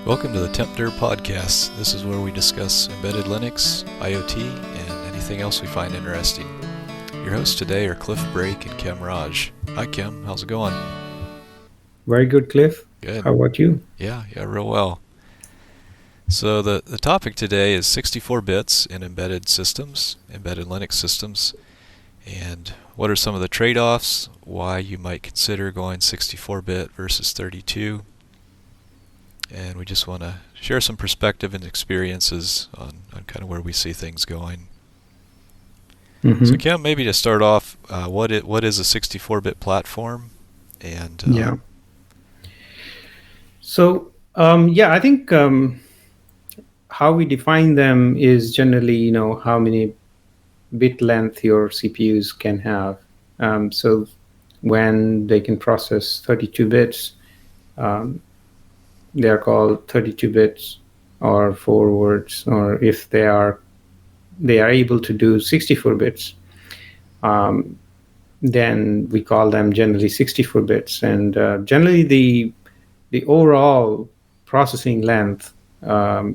Welcome to the Tempter Podcast. This is where we discuss embedded Linux, IoT, and anything else we find interesting. Your hosts today are Cliff Brake and Kim Raj. Hi Kim, how's it going? Very good, Cliff. Good. How about you? Yeah, real well. So the topic today is 64 bits in embedded systems, embedded Linux systems, and what are some of the trade-offs, why you might consider going 64-bit versus 32. And we just want to share some perspective and experiences on kind of where we see things going. Mm-hmm. So Kim, maybe to start off, what is a 64-bit platform? And Yeah. So, I think how we define them is generally, how many bit length your CPUs can have. So when they can process 32 bits, they are called 32 bits or forwards, or if they are able to do 64 bits, then we call them generally 64 bits. And generally the overall processing length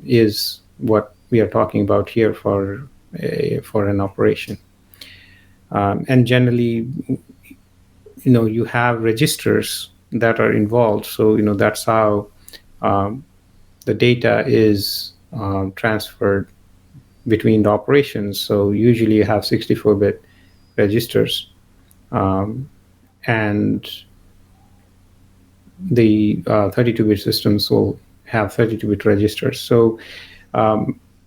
is what we are talking about here for an operation. And generally, you have registers that are involved. So, that's how the data is transferred between the operations. So usually you have 64-bit registers, and the 32-bit systems will have 32-bit registers. So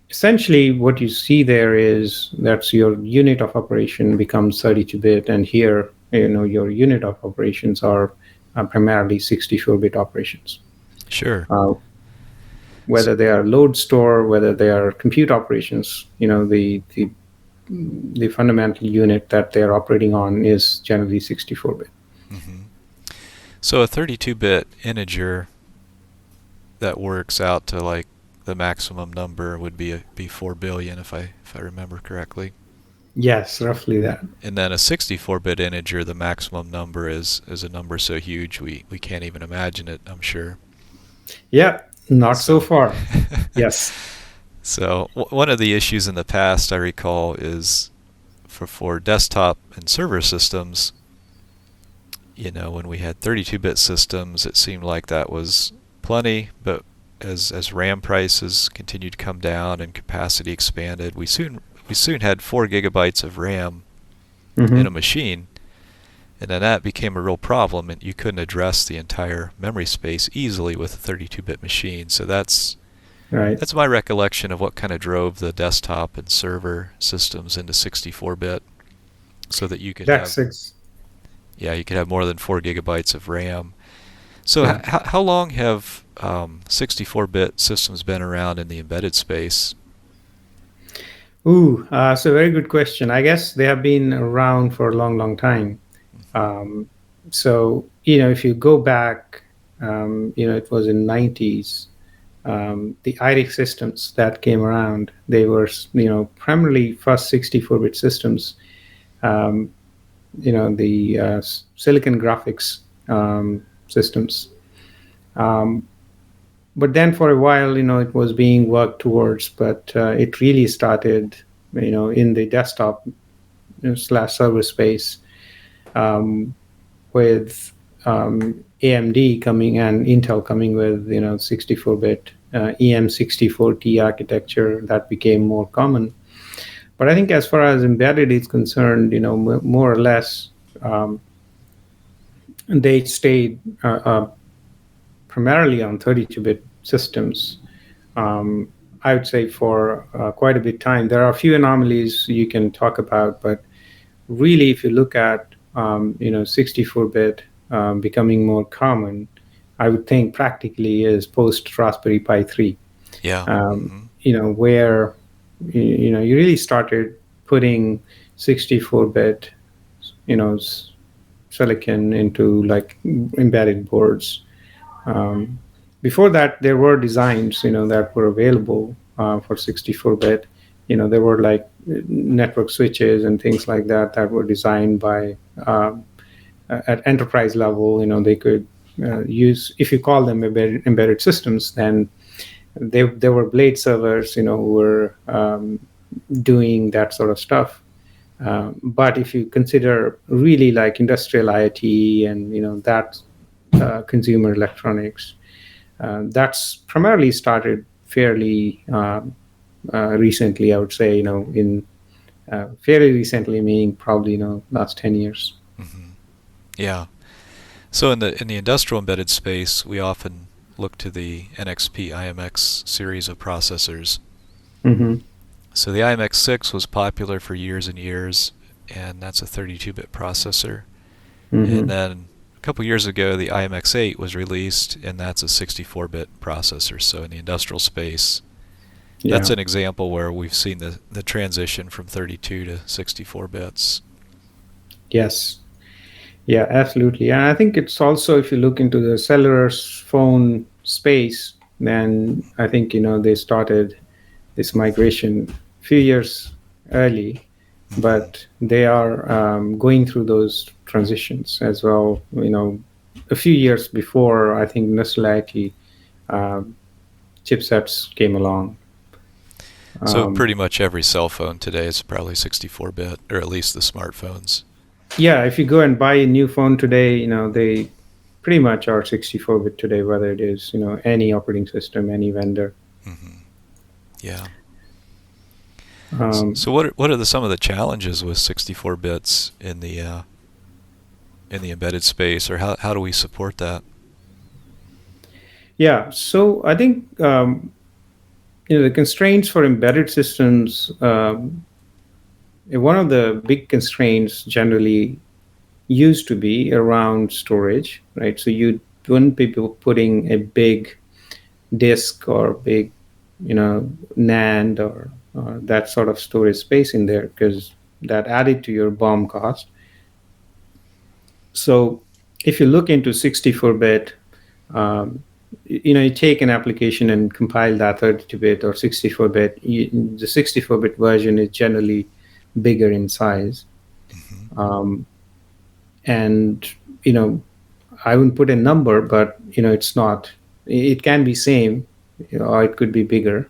essentially what you see there is that's your unit of operation becomes 32-bit, and here your unit of operations are primarily 64-bit operations. Sure. Whether they are load store, whether they are compute operations, the fundamental unit that they're operating on is generally 64-bit. Mm-hmm. So a 32-bit integer that works out to like the maximum number would be 4 billion if I remember correctly. Yes, roughly that. And then a 64-bit integer, the maximum number is a number so huge we can't even imagine it, I'm sure. Yeah, not so far. Yes. So one of the issues in the past I recall is for desktop and server systems, when we had 32-bit systems, it seemed like that was plenty, but as RAM prices continued to come down and capacity expanded, we soon had 4 gigabytes of RAM in a machine, and then that became a real problem, and you couldn't address the entire memory space easily with a 32-bit machine. So that's right. That's my recollection of what kind of drove the desktop and server systems into 64-bit, so that you could you could have more than 4 gigabytes of RAM. So Yeah. how long have 64-bit systems been around in the embedded space? So very good question. I guess they have been around for a long, long time. So, if you go back, it was in 90s, the IRIX systems that came around, they were, primarily first 64-bit systems, the silicon graphics systems. But then for a while, it was being worked towards, but it really started, in the desktop / server space, with AMD coming and Intel coming with 64-bit EM64T architecture that became more common. But I think as far as embedded is concerned, more or less they stayed primarily on 32-bit systems. I would say for quite a bit of time. There are a few anomalies you can talk about, but really, if you look at 64-bit becoming more common, I would think practically is post Raspberry Pi 3. Yeah. Where you really started putting 64-bit silicon into like embedded boards. Before that, there were designs that were available for 64-bit. There were like network switches and things like that were designed by at enterprise level. They could use, if you call them embedded systems, then there were blade servers, who were doing that sort of stuff. But if you consider really like industrial IoT and that consumer electronics, that's primarily started fairly recently. I would say, in fairly recently, meaning probably last 10 years. Mm-hmm. Yeah. So in the industrial embedded space, we often look to the NXP IMX series of processors. Mm-hmm. So the IMX6 was popular for years and years, and that's a 32-bit processor. Mm-hmm. And then a couple years ago, the IMX8 was released, and that's a 64-bit processor. So in the industrial space, that's an example where we've seen the transition from 32 to 64 bits. Yes. Yeah, absolutely. And I think it's also, if you look into the cellular phone space, then I think, they started this migration a few years early, but they are going through those transitions as well. A few years before, I think industrial IoT chipsets came along. So pretty much every cell phone today is probably 64-bit, or at least the smartphones. Yeah, if you go and buy a new phone today, they pretty much are 64-bit today, whether it is, any operating system, any vendor. Mm-hmm. Yeah. So what are some of the challenges with 64 bits in the embedded space, or how do we support that? Yeah, so I think the constraints for embedded systems. One of the big constraints generally used to be around storage, right? So you wouldn't be putting a big disk or big, NAND or that sort of storage space in there, because that added to your BOM cost. So if you look into 64-bit, you take an application and compile that 32-bit or 64-bit. The 64-bit version is generally bigger in size. Mm-hmm. And, I wouldn't put a number, but, it's not, it can be same, or it could be bigger.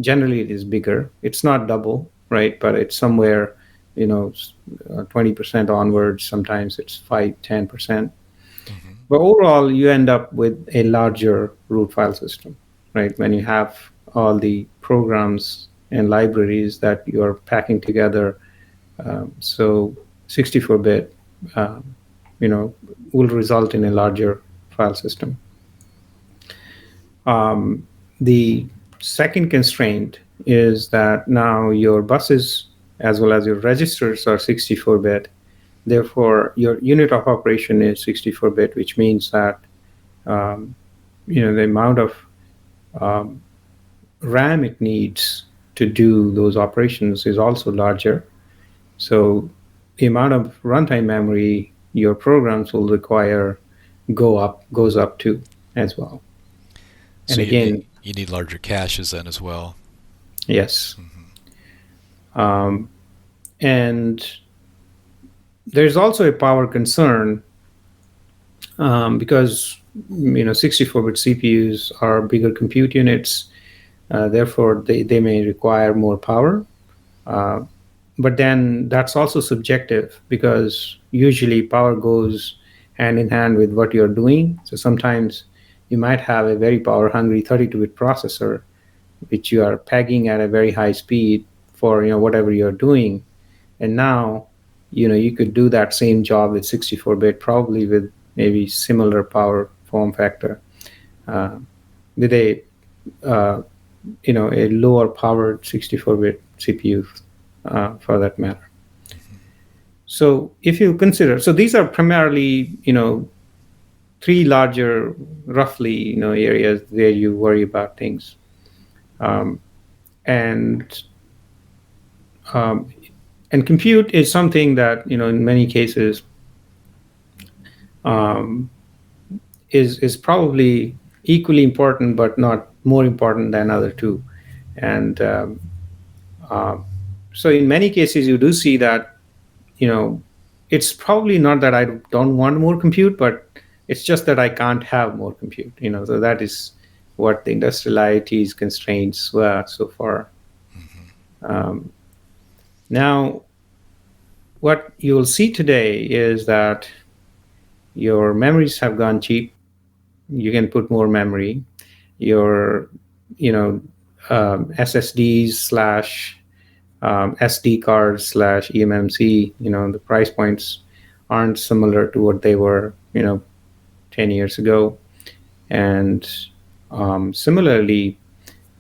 Generally, it is bigger. It's not double, right? But it's somewhere, 20% onwards. Sometimes it's 5-10%. Mm-hmm. But overall, you end up with a larger root file system, right? When you have all the programs and libraries that you are packing together. So 64-bit, will result in a larger file system. The second constraint is that now your buses as well as your registers are 64-bit. Therefore, your unit of operation is 64-bit, which means that the amount of RAM it needs to do those operations is also larger. So the amount of runtime memory your programs will require goes up too as well. So and again, you need larger caches then as well. Yes. Mm-hmm. And there's also a power concern because 64-bit CPUs are bigger compute units. Therefore, they may require more power. But then that's also subjective, because usually power goes hand in hand with what you're doing. So sometimes you might have a very power hungry 32-bit processor, which you are pegging at a very high speed for whatever you're doing. And now, you could do that same job with 64-bit, probably with maybe similar power form factor, with a a lower powered 64-bit CPU, for that matter. So if you consider, so these are primarily, three larger, roughly, areas where you worry about things. And compute is something that, in many cases, is probably equally important, but not more important than other two. And so in many cases, you do see that, it's probably not that I don't want more compute, but it's just that I can't have more compute. So that is what the industrial IoT's constraints were so far. Um, Now, what you'll see today is that your memories have gone cheap. You can put more memory. Your, SSDs slash SD cards slash eMMC, the price points aren't similar to what they were, 10 years ago. And similarly,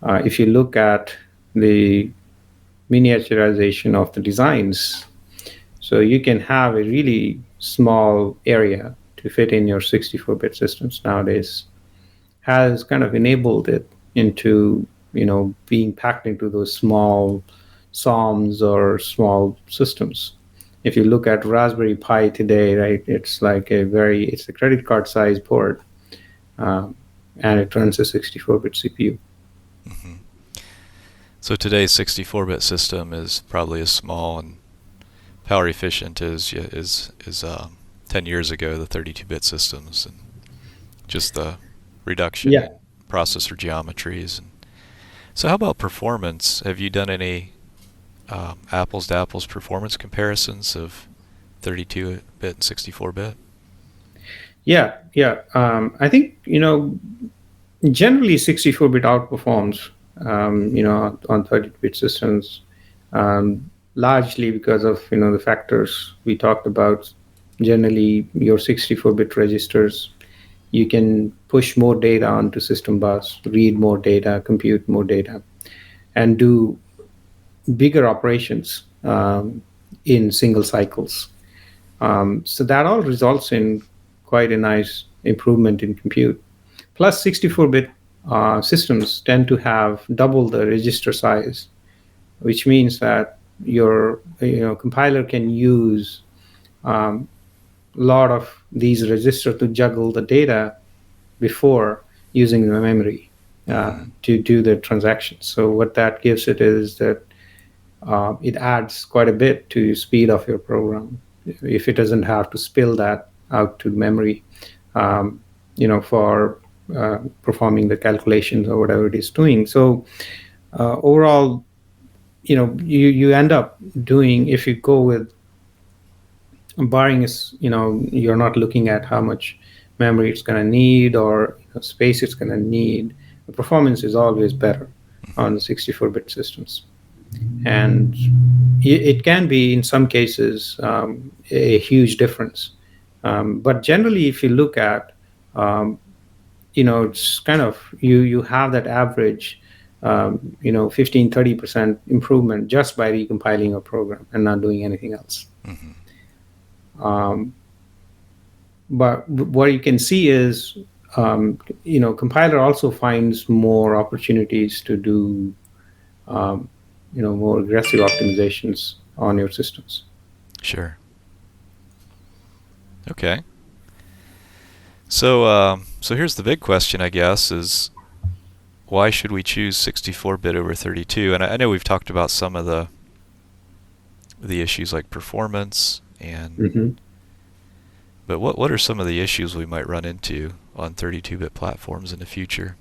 if you look at the miniaturization of the designs, so you can have a really small area to fit in your 64-bit systems nowadays, has kind of enabled it into, being packed into those small SOMs or small systems. If you look at Raspberry Pi today, right, it's a credit card size board, and it runs a 64-bit CPU. Mm-hmm. So today's 64-bit system is probably as small and power efficient as 10 years ago, the 32-bit systems, and just the reduction in processor geometries. And so how about performance? Have you done any apples to apples performance comparisons of 32-bit and 64-bit? Yeah. I think, generally 64-bit outperforms, on 32-bit systems, largely because of, the factors we talked about. Generally, your 64-bit registers, you can push more data onto system bus, read more data, compute more data, and do bigger operations in single cycles. So that all results in quite a nice improvement in compute. Plus, 64-bit systems tend to have double the register size, which means that your compiler can use a lot of these registers to juggle the data before using the memory to do the transactions. So what that gives it is that it adds quite a bit to speed of your program if it doesn't have to spill that out to memory, for performing the calculations or whatever it is doing. So overall, you end up doing, if you go with barring is, you're not looking at how much memory it's going to need or space it's going to need. The performance is always better on the 64-bit systems. And it can be, in some cases, a huge difference. But generally, if you look at, it's kind of, you have that average, 15-30% improvement just by recompiling a program and not doing anything else. Mm-hmm. But what you can see is, compiler also finds more opportunities to do, more aggressive optimizations on your systems. Sure. Okay. So here's the big question, I guess, is why should we choose 64-bit over 32? And I know we've talked about some of the issues like performance and but what are some of the issues we might run into on 32-bit platforms in the future?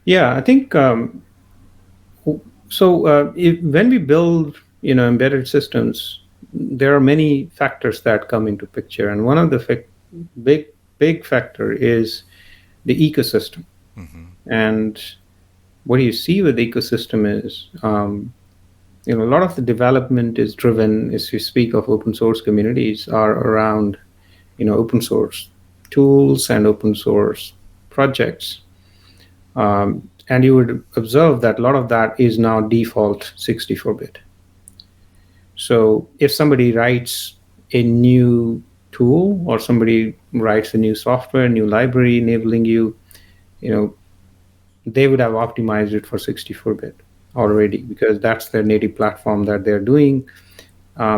Yeah, I think when we build embedded systems, there are many factors that come into picture, and one of the big factor is the ecosystem. Mm-hmm. And what you see with the ecosystem is a lot of the development is driven, as you speak of open source communities, are around open source tools and open source projects. And you would observe that a lot of that is now default 64-bit. So if somebody writes a new tool or somebody writes a new software, new library enabling you, they would have optimized it for 64-bit already because that's their native platform that they're doing,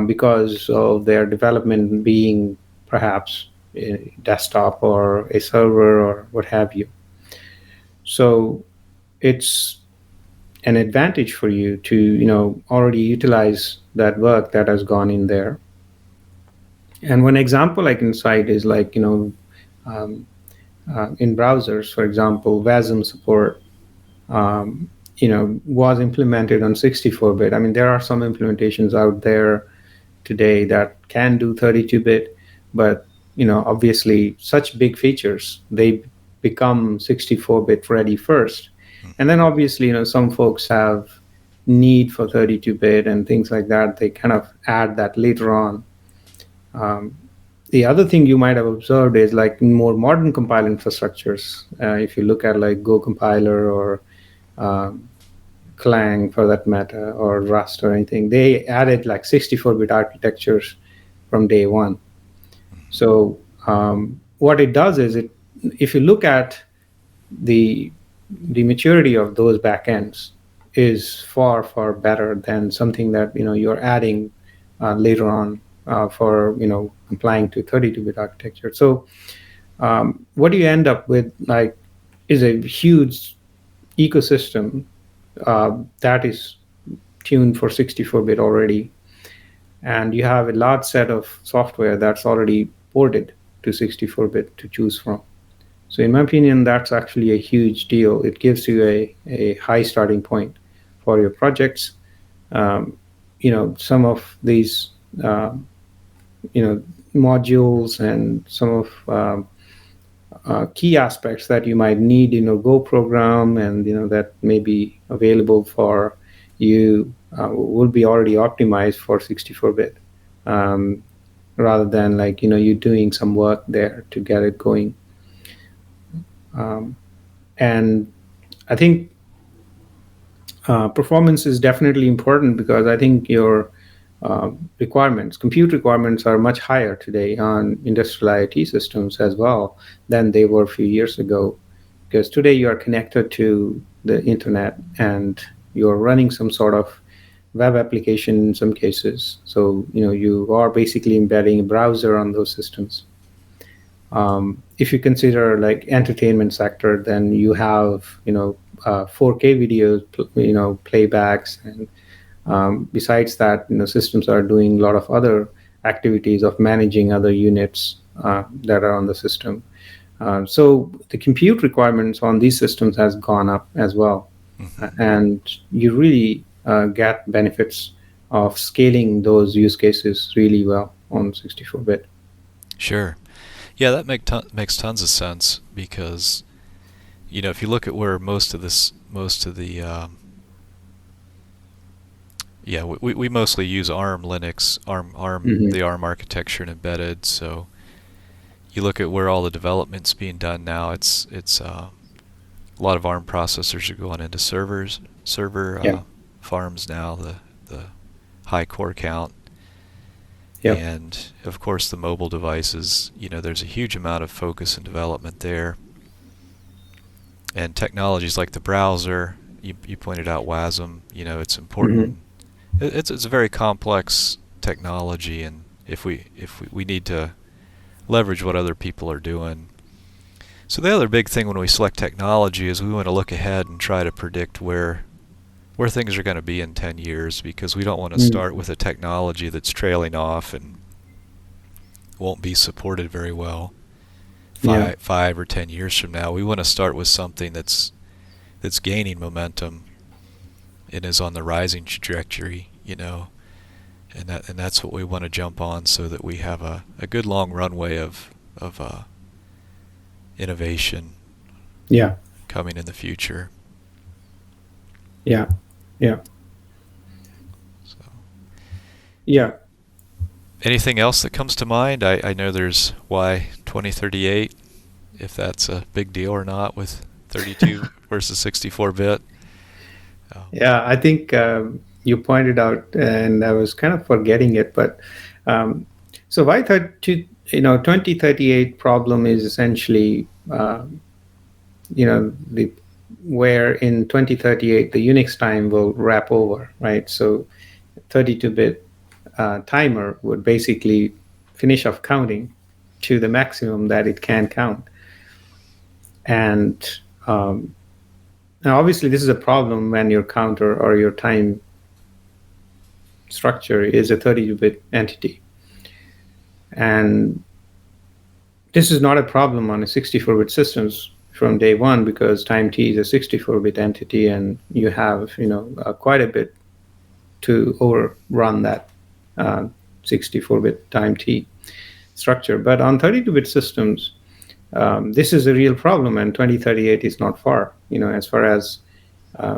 because of their development being perhaps a desktop or a server or what have you. So it's an advantage for you to already utilize that work that has gone in there. And one example I can cite is in browsers, for example, WASM support, was implemented on 64-bit. I mean, there are some implementations out there today that can do 32-bit, but obviously, such big features, they become 64-bit ready first, and then obviously, some folks have need for 32-bit and things like that. They kind of add that later on. The other thing you might have observed is like more modern compile infrastructures. If you look at like Go compiler or Clang for that matter, or Rust or anything, they added like 64-bit architectures from day one. So what it does is if you look at the maturity of those backends is far, far better than something that you're adding later on for complying to 32-bit architecture. So what do you end up with like is a huge ecosystem that is tuned for 64-bit already, and you have a large set of software that's already ported to 64-bit to choose from. So in my opinion, that's actually a huge deal. It gives you a high starting point for your projects. Some of these modules and some of key aspects that you might need in a Go program and that may be available for you will be already optimized for 64-bit, rather than like you doing some work there to get it going. And I think performance is definitely important, because I think your compute requirements are much higher today on industrial IoT systems as well than they were a few years ago. Because today you are connected to the internet and you're running some sort of web application in some cases. So you are basically embedding a browser on those systems. If you consider like entertainment sector, then you have 4K videos, playbacks, and besides that, systems are doing a lot of other activities of managing other units that are on the system. So the compute requirements on these systems has gone up as well, and you really get benefits of scaling those use cases really well on 64-bit. Sure. Yeah, that makes tons of sense, because if you look at where most of the we mostly use ARM Linux, the ARM architecture and embedded. So you look at where all the development's being done now. It's a lot of ARM processors are going into server farms now. The high core count. Yep. And of course the mobile devices, there's a huge amount of focus and development there. And technologies like the browser, you pointed out WASM, it's important. It's a very complex technology, and if we need to leverage what other people are doing. So the other big thing when we select technology is we want to look ahead and try to predict where things are going to be in 10 years, because we don't want to start with a technology that's trailing off and won't be supported very well 5 or 10 years from now. We want to start with something that's gaining momentum and is on the rising trajectory, and that's what we want to jump on, so that we have a good long runway of innovation coming in the future. So. Anything else that comes to mind? I know there's why 2038, if that's a big deal or not with 32 versus 64-bit. Yeah, I think you pointed out, and I was kind of forgetting it, but so why 2038 problem is essentially where in 2038 the Unix time will wrap over, right? So 32-bit timer would basically finish off counting to the maximum that it can count. And now obviously this is a problem when your counter or your time structure is a 32-bit entity. And This is not a problem on a 64-bit systems from day one, because time t is a 64-bit entity, and you have quite a bit to overrun that 64-bit time t structure. But on 32-bit systems, this is a real problem, and 2038 is not far. As far as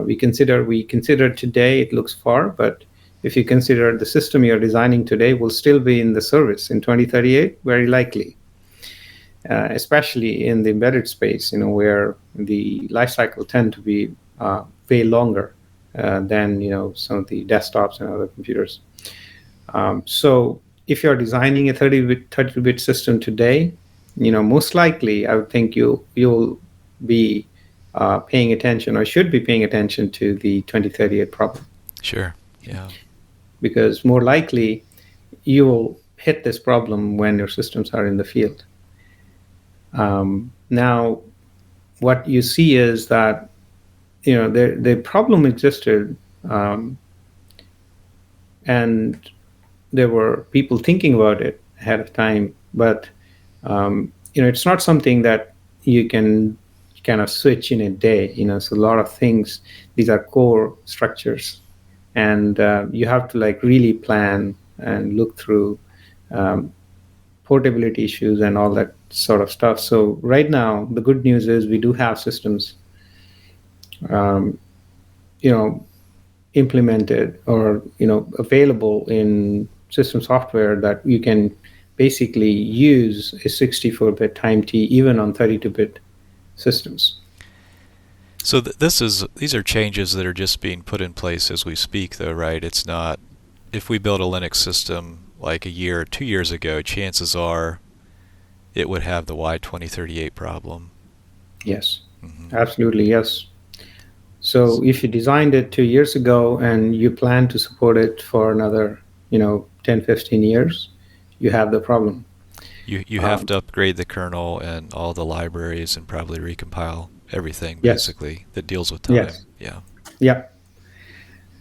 we consider today, it looks far, but if you consider the system you're designing today will still be in the service in 2038, very likely. Especially in the embedded space, where the life cycle tend to be way longer than some of the desktops and other computers. So if you're designing a 32-bit system today, most likely I would think you'll be paying attention, or should be paying attention, to the 2038 problem. Sure. Yeah. Because more likely you will hit this problem when your systems are in the field. Now, what you see is that the problem existed, and there were people thinking about it ahead of time, but it's not something that you can kind of switch in a day. So a lot of things, these are core structures, and you have to really plan and look through portability issues and all that sort of stuff. So right now, the good news is we do have systems, implemented or available in system software that you can basically use a 64-bit time t even on 32-bit systems. So these are changes that are just being put in place as we speak, though, right? It's not, if we build a Linux system like a year or 2 years ago, chances are it would have the Y2038 problem. Yes, absolutely, yes. So if you designed it 2 years ago and you plan to support it for another 10, 15 years, you have the problem. You have to upgrade the kernel and all the libraries and probably recompile everything, yes, basically, that deals with time. Yes. Yeah. Yeah.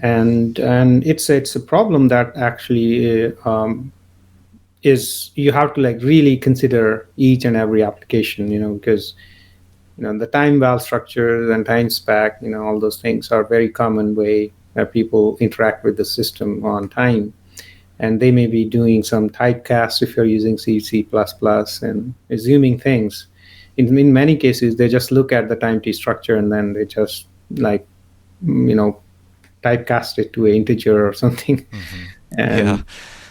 And it's a problem that actually is, you have to really consider each and every application, because the time val structures and time spec, all those things are very common way that people interact with the system on time. And they may be doing some typecast if you're using C, C++, and assuming things. In many cases, they just look at the time t structure and then they just typecast it to an integer or something. Mm-hmm. Yeah.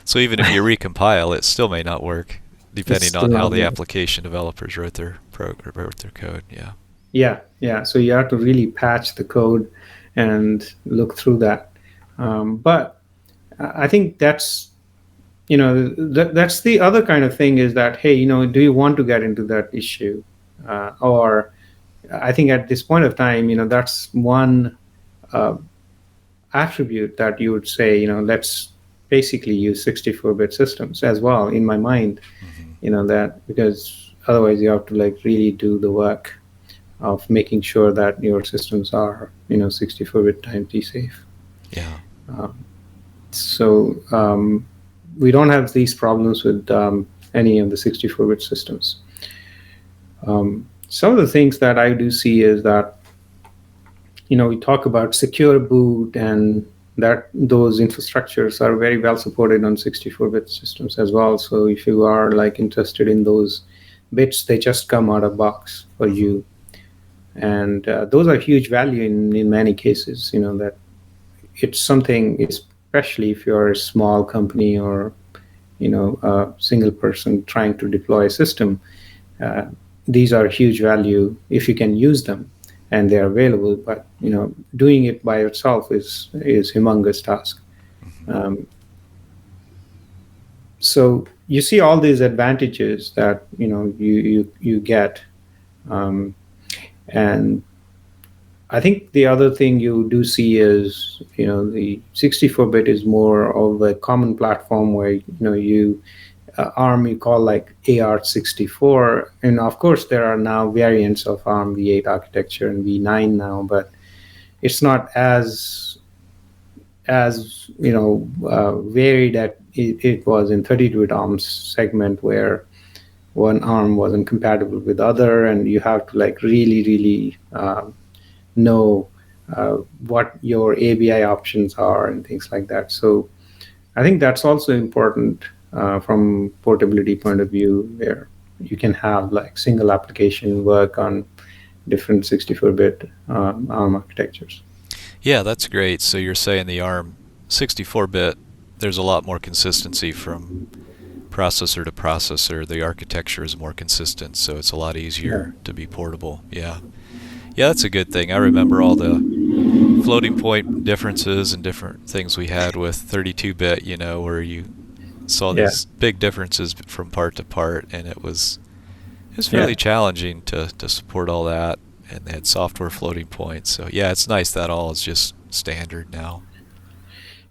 So even if you recompile, it still may not work, depending on how the application developers wrote their code. Yeah. Yeah. So you have to really patch the code and look through that. But I think that's that's the other kind of thing, is that, hey, do you want to get into that issue? Or I think at this point of time, that's one attribute that you would say, let's basically use 64-bit systems as well, in my mind. That, because otherwise you have to really do the work of making sure that your systems are 64-bit time t safe. Yeah. So we don't have these problems with any of the 64-bit systems. Some of the things that I do see is that we talk about secure boot, and that those infrastructures are very well supported on 64-bit systems as well. So if you are interested in those bits, they just come out of box for you, and those are huge value in many cases. That it's something, especially if you're a small company or a single person trying to deploy a system. These are huge value if you can use them and they're available, but doing it by itself is humongous task. So you see all these advantages that you get, and I think the other thing you do see is the 64-bit is more of a common platform where you ARM you call AR64, and of course there are now variants of ARM v8 architecture and v9 now, but it's not as varied that it was in 32-bit ARM segment, where one ARM wasn't compatible with other, and you have to like really, really know what your ABI options are and things like that. So I think that's also important from portability point of view, where you can have like single application work on different 64-bit ARM architectures. Yeah, that's great. So you're saying the ARM 64-bit, there's a lot more consistency from processor to processor. The architecture is more consistent, so it's a lot easier to be portable. Yeah. Yeah, that's a good thing. I remember all the floating point differences and different things we had with 32-bit, where you saw Yeah. these big differences from part to part, and it was Yeah. fairly challenging to support all that, and they had software floating points. So yeah, it's nice that all is just standard now.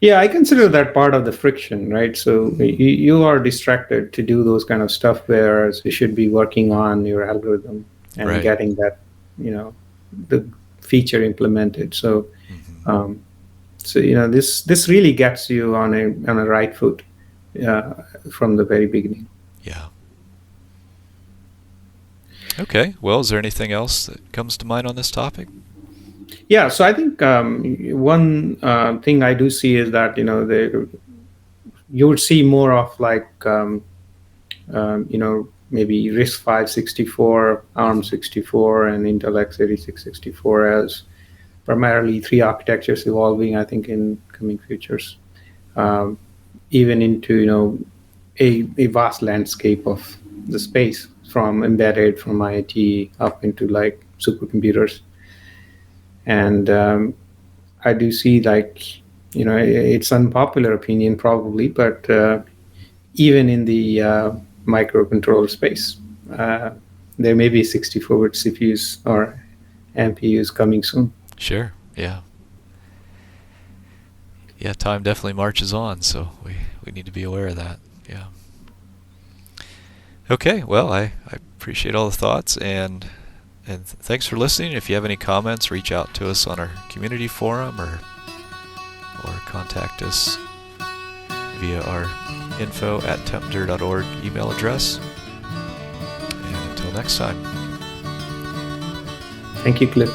Yeah, I consider that part of the friction, right? So you are distracted to do those kind of stuff, whereas you should be working on your algorithm and Right. getting that, the feature implemented. So, um, this really gets you on a right foot from the very beginning. Yeah. Okay. Well, is there anything else that comes to mind on this topic? Yeah, so I think one thing I do see is that you would see more of like maybe RISC-V 64, ARM 64, and Intel x86 64 as primarily three architectures evolving, I think, in coming futures, even into a vast landscape of the space, from embedded, from IoT up into like supercomputers. And I do see like it's unpopular opinion probably, but even in the microcontroller space, there may be 64-bit CPUs or MPUs coming soon. Sure. Yeah. Yeah, time definitely marches on, so we need to be aware of that. Yeah. Okay, well, I appreciate all the thoughts, and thanks for listening. If you have any comments, reach out to us on our community forum or contact us via our info@tempter.org email address. And until next time. Thank you, Cliff.